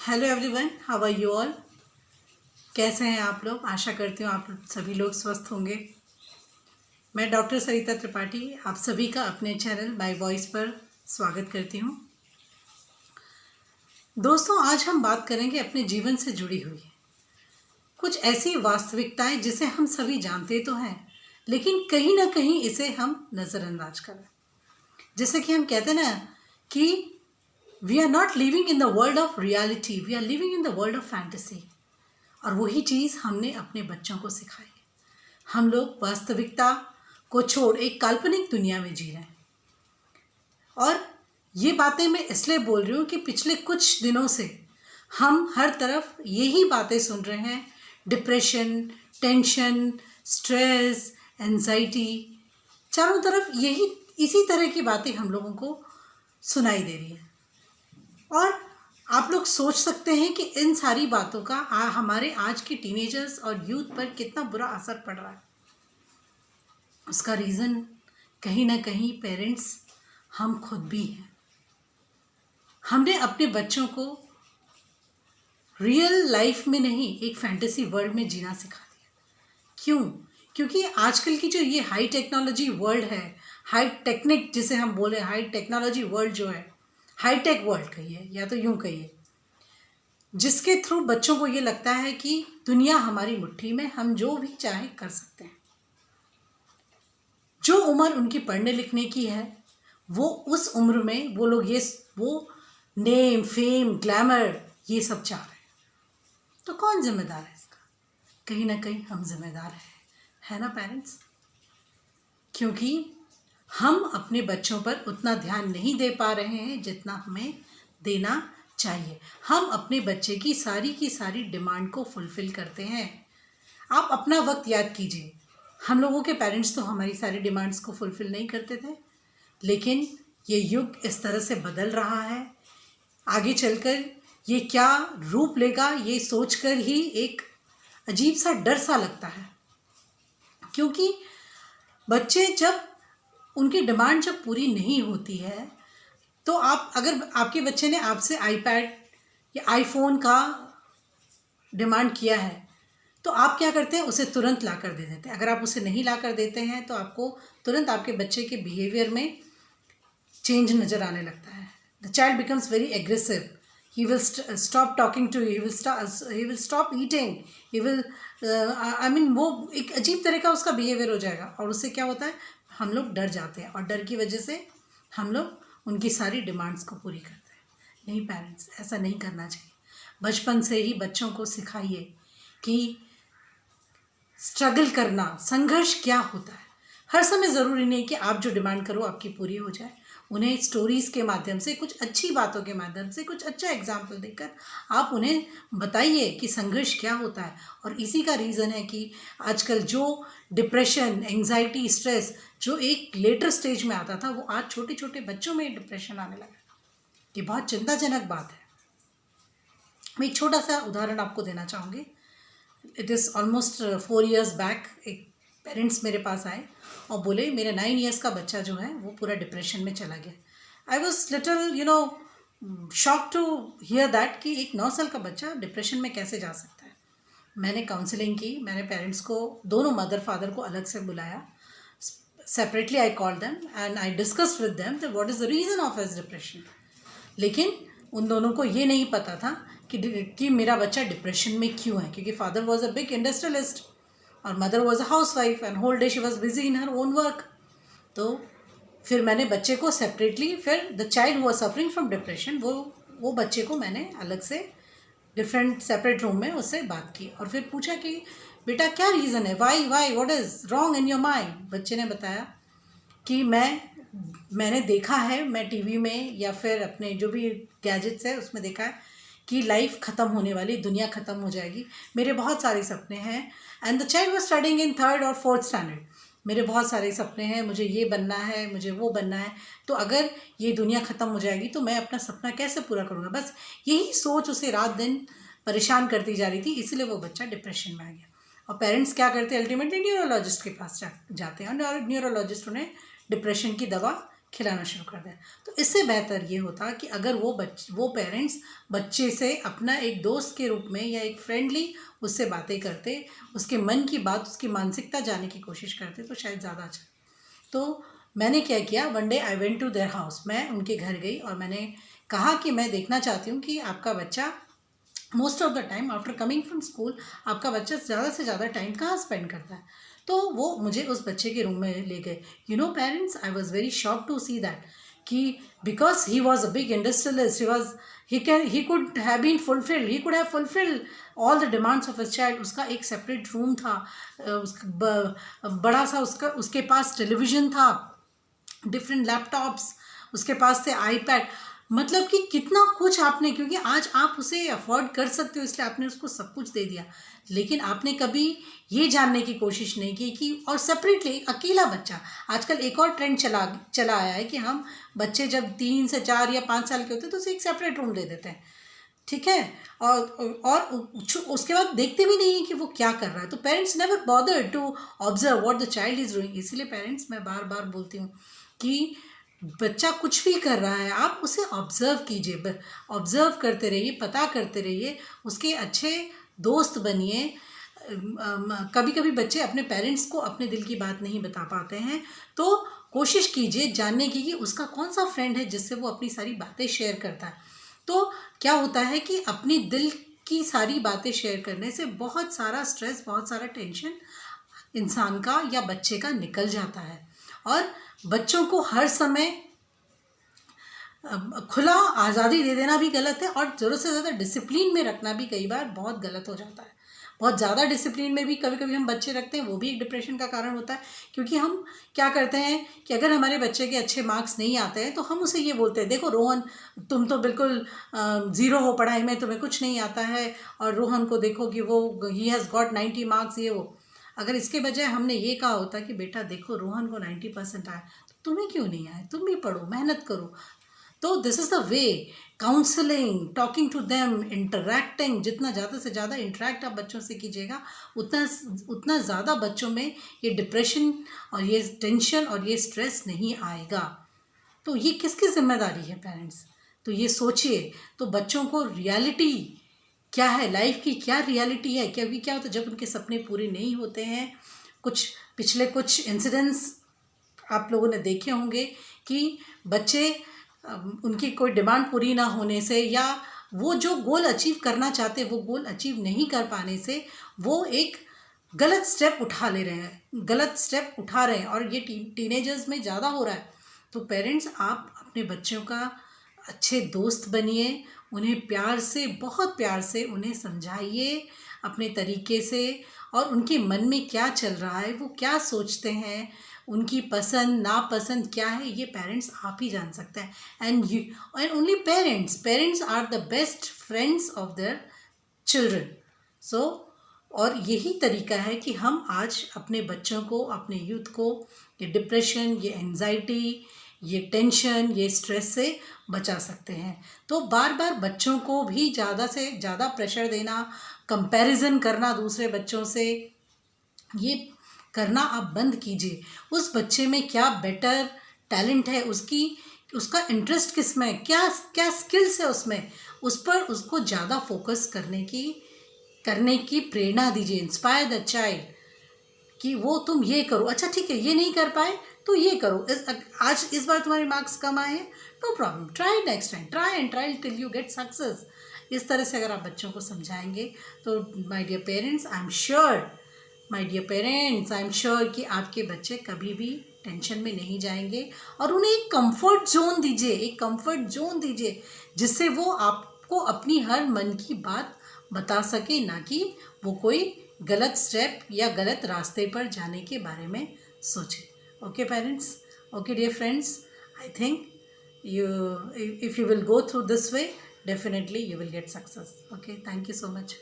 Hello everyone, how are you all. कैसे हैं आप लोग। आशा करती हूँ आप सभी लोग स्वस्थ होंगे। मैं डॉक्टर सरिता त्रिपाठी आप सभी का अपने चैनल माय वॉइस पर स्वागत करती हूँ। दोस्तों, आज हम बात करेंगे अपने जीवन से जुड़ी हुई कुछ ऐसी वास्तविकताएं जिसे हम सभी जानते तो हैं, लेकिन कहीं ना कहीं इसे हम नज़रअंदाज करें। जैसे कि हम कहते हैं ना कि we are not living in the world of reality, we are living in the world of fantasy. और वही चीज़ हमने अपने बच्चों को सिखाई है। हम लोग वास्तविकता को छोड़ एक काल्पनिक दुनिया में जी रहे हैं। और ये बातें मैं इसलिए बोल रही हूँ कि पिछले कुछ दिनों से हम हर तरफ यही बातें सुन रहे हैं। डिप्रेशन, टेंशन, स्ट्रेस, एंजाइटी, चारों तरफ यही इसी तरह की बातें हम लोगों को सुनाई दे रही हैं। और आप लोग सोच सकते हैं कि इन सारी बातों का हमारे आज के टीनेजर्स और यूथ पर कितना बुरा असर पड़ रहा है। उसका रीज़न कहीं ना कहीं पेरेंट्स हम खुद भी हैं। हमने अपने बच्चों को रियल लाइफ में नहीं, एक फैंटेसी वर्ल्ड में जीना सिखा दिया। क्यों? क्योंकि आजकल की जो ये हाई टेक्नोलॉजी वर्ल्ड है, हाई टेक्निक जिसे हम बोले, हाई टेक्नोलॉजी वर्ल्ड जो है, हाईटेक वर्ल्ड कहिए या तो यूं कहिए, जिसके थ्रू बच्चों को ये लगता है कि दुनिया हमारी मुट्ठी में, हम जो भी चाहे कर सकते हैं। जो उम्र उनकी पढ़ने लिखने की है, वो उस उम्र में वो लोग वो नेम, फेम, ग्लैमर ये सब चाह रहे हैं। तो कौन जिम्मेदार है इसका? कहीं ना कहीं हम जिम्मेदार है ना पेरेंट्स? क्योंकि हम अपने बच्चों पर उतना ध्यान नहीं दे पा रहे हैं जितना हमें देना चाहिए। हम अपने बच्चे की सारी डिमांड को फुलफ़िल करते हैं। आप अपना वक्त याद कीजिए, हम लोगों के पेरेंट्स तो हमारी सारी डिमांड्स को फुलफ़िल नहीं करते थे, लेकिन ये युग इस तरह से बदल रहा है। आगे चलकर ये क्या रूप लेगा, ये सोचकर ही एक अजीब सा डर सा लगता है। क्योंकि बच्चे जब उनकी डिमांड जब पूरी नहीं होती है, तो आप अगर आपके बच्चे ने आपसे आईपैड या आईफोन का डिमांड किया है, तो आप क्या करते हैं? उसे तुरंत ला कर दे देते हैं। अगर आप उसे नहीं ला कर देते हैं तो आपको तुरंत आपके बच्चे के बिहेवियर में चेंज नज़र आने लगता है। The child becomes very aggressive, he will stop talking to you, he will stop eating, he will वो एक अजीब तरह का उसका बिहेवियर हो जाएगा। और उससे क्या होता है? हम लोग डर जाते हैं और डर की वजह से हम लोग उनकी सारी डिमांड्स को पूरी करते हैं। नहीं पेरेंट्स, ऐसा नहीं करना चाहिए। बचपन से ही बच्चों को सिखाइए कि स्ट्रगल करना, संघर्ष क्या होता है। हर समय ज़रूरी नहीं कि आप जो डिमांड करो आपकी पूरी हो जाए। उन्हें स्टोरीज़ के माध्यम से, कुछ अच्छी बातों के माध्यम से, कुछ अच्छा एग्जाम्पल देकर आप उन्हें बताइए कि संघर्ष क्या होता है। और इसी का रीज़न है कि आजकल जो डिप्रेशन, एंजाइटी, स्ट्रेस जो एक लेटर स्टेज में आता था, वो आज छोटे छोटे बच्चों में डिप्रेशन आने लगा। ये बहुत चिंताजनक बात है। मैं एक छोटा सा उदाहरण आपको देना चाहूँगी। It is almost 4 years back एक पेरेंट्स मेरे पास आए और बोले मेरा 9 years का बच्चा जो है वो पूरा डिप्रेशन में चला गया। I was little shock to hear that कि एक 9 साल का बच्चा डिप्रेशन में कैसे जा सकता है। मैंने काउंसलिंग की, मैंने पेरेंट्स को, दोनों मदर फादर को अलग से बुलाया, separately I called them and I discussed with them that what is the reason of his depression. लेकिन उन दोनों को ये नहीं पता था कि मेरा बच्चा डिप्रेशन में क्यों है, क्योंकि father was a big industrialist और mother was a housewife and whole day she was busy in her own work. तो फिर मैंने बच्चे को सेपरेटली, फिर the child was suffering from depression, वो बच्चे को मैंने अलग से डिफरेंट सेपरेट रूम में उससे बात की और फिर पूछा कि बेटा क्या रीज़न है, why what is wrong in your mind. बच्चे ने बताया कि मैंने देखा है, मैं टीवी में या फिर अपने जो भी गैजेट्स है उसमें देखा है कि लाइफ ख़त्म होने वाली, दुनिया ख़त्म हो जाएगी, मेरे बहुत सारे सपने हैं। And the child was studying in 3rd और 4th स्टैंडर्ड। मेरे बहुत सारे सपने हैं, मुझे ये बनना है, मुझे वो बनना है, तो अगर ये दुनिया ख़त्म हो जाएगी तो मैं अपना सपना कैसे पूरा करूँगा। बस यही सोच उसे रात दिन परेशान करती जा रही थी, इसलिए वो बच्चा डिप्रेशन में आ गया। और पेरेंट्स क्या करते हैं? अल्टीमेटली न्यूरोलॉजिस्ट के पास जाते हैं और न्यूरोलॉजिस्ट उन्हें डिप्रेशन की दवा खिलाना शुरू कर दें। तो इससे बेहतर ये होता कि अगर वो पेरेंट्स बच्चे से अपना एक दोस्त के रूप में या एक फ्रेंडली उससे बातें करते, उसके मन की बात, उसकी मानसिकता जानने की कोशिश करते, तो शायद ज़्यादा अच्छा। तो मैंने क्या किया, one day I went to their house, मैं उनके घर गई और मैंने कहा कि मैं देखना चाहती हूँ कि आपका बच्चा most of the time after coming from school आपका बच्चा ज़्यादा से ज़्यादा टाइम कहाँ स्पेंड करता है। तो वो मुझे उस बच्चे के रूम में ले गए। You know parents, I was very shock to see that कि because he was a big industrialist, he could have been fulfilled, he could have fulfilled all the demands of his child. उसका एक separate room था, बड़ा सा उसके पास television था, different laptops उसके पास थे, आईपैड, मतलब कि कितना कुछ आपने, क्योंकि आज आप उसे अफोर्ड कर सकते हो इसलिए आपने उसको सब कुछ दे दिया। लेकिन आपने कभी ये जानने की कोशिश नहीं की कि, और सेपरेटली अकेला बच्चा, आजकल एक और ट्रेंड चला आया है कि हम बच्चे जब 3 से 4 या 5 साल के होते हैं तो उसे एक सेपरेट रूम दे देते हैं, ठीक है, और उसके बाद देखते भी नहीं है कि वो क्या कर रहा है। तो parents never bother to observe what the child is doing. इसीलिए पेरेंट्स, मैं बार बार बोलती हूँ कि बच्चा कुछ भी कर रहा है आप उसे ऑब्ज़र्व कीजिए, ऑब्ज़र्व करते रहिए, पता करते रहिए, उसके अच्छे दोस्त बनिए। कभी कभी बच्चे अपने पेरेंट्स को अपने दिल की बात नहीं बता पाते हैं, तो कोशिश कीजिए जानने की कि उसका कौन सा फ्रेंड है जिससे वो अपनी सारी बातें शेयर करता है। तो क्या होता है कि अपनी दिल की सारी बातें शेयर करने से बहुत सारा स्ट्रेस, बहुत सारा टेंशन इंसान का या बच्चे का निकल जाता है। और बच्चों को हर समय खुला आज़ादी दे देना भी गलत है, और ज़रूरत से ज़्यादा डिसिप्लिन में रखना भी कई बार बहुत गलत हो जाता है। बहुत ज़्यादा डिसिप्लिन में भी कभी कभी हम बच्चे रखते हैं, वो भी एक डिप्रेशन का कारण होता है। क्योंकि हम क्या करते हैं कि अगर हमारे बच्चे के अच्छे मार्क्स नहीं आते हैं तो हम उसे ये बोलते हैं, देखो रोहन, तुम तो बिल्कुल ज़ीरो हो पढ़ाई में, तुम्हें कुछ नहीं आता है, और रोहन को देखो कि वो ही हैज़ गॉट 90 मार्क्स, ये वो। अगर इसके बजाय हमने ये कहा होता कि बेटा देखो रोहन को 90% आए, तो तुम्हें क्यों नहीं आए, तुम भी पढ़ो, मेहनत करो। तो this is the way, counselling, talking to them, interacting, जितना ज़्यादा से ज़्यादा इंटरैक्ट आप बच्चों से कीजिएगा उतना ज़्यादा बच्चों में ये डिप्रेशन और ये टेंशन और ये स्ट्रेस नहीं आएगा। तो ये किसकी जिम्मेदारी है, पेरेंट्स? तो ये सोचिए। तो बच्चों को रियलिटी क्या है, लाइफ की क्या रियलिटी है, क्योंकि क्या होता है जब उनके सपने पूरे नहीं होते हैं, पिछले कुछ इंसिडेंट्स आप लोगों ने देखे होंगे कि बच्चे, उनकी कोई डिमांड पूरी ना होने से, या वो जो गोल अचीव करना चाहते वो गोल अचीव नहीं कर पाने से वो एक गलत स्टेप उठा रहे हैं, और ये टीनेजर्स में ज़्यादा हो रहा है। तो पेरेंट्स, आप अपने बच्चों का अच्छे दोस्त बनिए, उन्हें प्यार से, बहुत प्यार से उन्हें समझाइए अपने तरीके से, और उनके मन में क्या चल रहा है, वो क्या सोचते हैं, उनकी पसंद नापसंद क्या है, ये पेरेंट्स आप ही जान सकते हैं। And only parents are the best friends of their children. So और यही तरीका है कि हम आज अपने बच्चों को, अपने यूथ को ये डिप्रेशन, ये एंजाइटी, ये टेंशन, ये स्ट्रेस से बचा सकते हैं। तो बार बार बच्चों को भी ज़्यादा से ज़्यादा प्रेशर देना, कंपैरिजन करना दूसरे बच्चों से, ये करना आप बंद कीजिए। उस बच्चे में क्या बेटर टैलेंट है, उसका इंटरेस्ट किस में, क्या क्या स्किल्स है उसमें, उस पर उसको ज़्यादा फोकस करने की प्रेरणा दीजिए। इंस्पायर द चाइल्ड कि वो तुम ये करो, अच्छा ठीक है ये नहीं कर पाए तो ये करो, आज इस बार तुम्हारे मार्क्स कम आए हैं, no problem, try next time, try and try till you get success. इस तरह से अगर आप बच्चों को समझाएंगे तो my dear parents, I am sure कि आपके बच्चे कभी भी टेंशन में नहीं जाएंगे, और उन्हें एक कंफर्ट जोन दीजिए जिससे वो आपको अपनी हर मन की बात बता सके, ना कि वो कोई गलत स्टेप या गलत रास्ते पर जाने के बारे में सोचे। Okay parents, okay dear friends, I think if you will go through this way, definitely you will get success. Okay, thank you so much.